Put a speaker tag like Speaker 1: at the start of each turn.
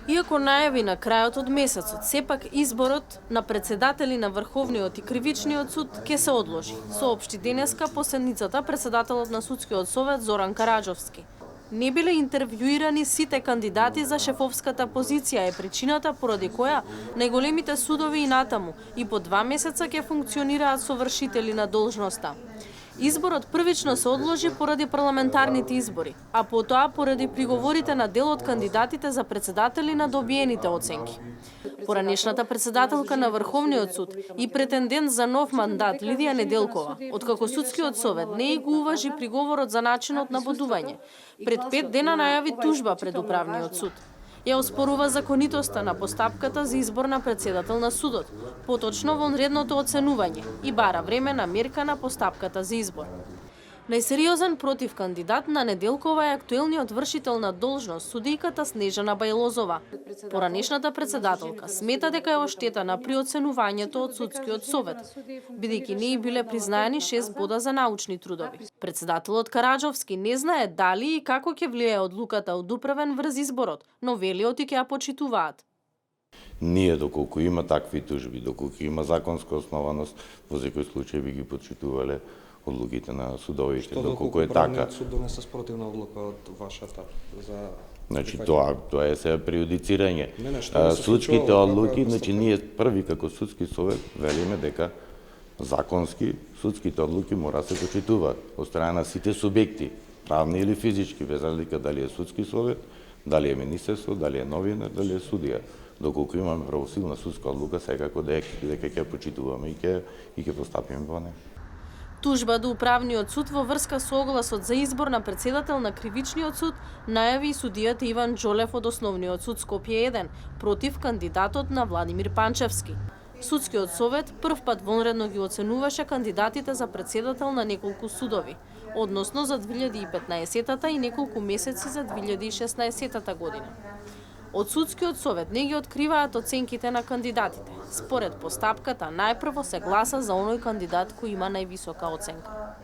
Speaker 1: Иако најави на крајот од месецот, сепак изборот на председатели на Врховниот и Кривичниот суд ќе се одложи, соопшти денеска по седницата председателот на Судскиот совет Зоран Караџовски. Не биле интервјуирани сите кандидати за шефовската позиција е причината поради која најголемите судови и натаму и по 2 месеца ќе функционираат совршители на должноста. Изборот првично се одложи поради парламентарните избори, а потоа поради приговорите на дел од кандидатите за председатели на добиените оценки. Поранешната председателка на Врховниот суд и претендент за нов мандат Лидија Неделкова, откако Судскиот совет не и го уважи приговорот за начинот на бодување, пред 5 дена најави тужба пред Управниот суд. Ја оспорува законитоста на постапката за избор на председател на судот, поточно во онредното оценување и бара времена мерка на постапката за избор. Најсериозен против кандидат на Неделкова е актуелниот вршител на должност судијката Снежана Бајлозова. Поранешната председателка смета дека е оштетена при оценувањето од Судскиот совет, бидејќи не и биле признаени 6 бода за научни трудови. Председателот Караџовски не знае дали и како ќе влијае одлуката од управен врз изборот, но велиот и ќе ја почитуваат.
Speaker 2: Ние доколку има такви тужби, доколку има законска основаност, во секој случај би ги почитувале одлуките на судовите, доколку е така.
Speaker 3: Суд донесе спротивна одлука од вашата за
Speaker 2: Значи тоа е се преюдицирање.
Speaker 3: што се
Speaker 2: Судските
Speaker 3: случува,
Speaker 2: одлуки,
Speaker 3: како е
Speaker 2: значи ние први како судски совет велиме дека законски судските одлуки мора се почитуваат од страна на сите субјекти, правни или физички, без разлика дали е судски совет, дали е министерство, дали е новинар, дали е судија. Доколку имаме правосилна судска одлука, секако дека ќе почитуваме и ќе постапиме по неја.
Speaker 1: Тужба до Управниот суд во врска со огласот за избор на председател на Кривичниот суд најави и судијата Иван Џолев од Основниот суд Скопје 1 против кандидатот на Владимир Панчевски. Судскиот совет првпат вонредно ги оценуваше кандидатите за председател на неколку судови, односно за 2015 и неколку месеци за 2016 година. Од Судскиот совет не ги откриваат оценките на кандидатите. Според постапката, најпрво се гласа за оној кандидат кој има највисока оценка.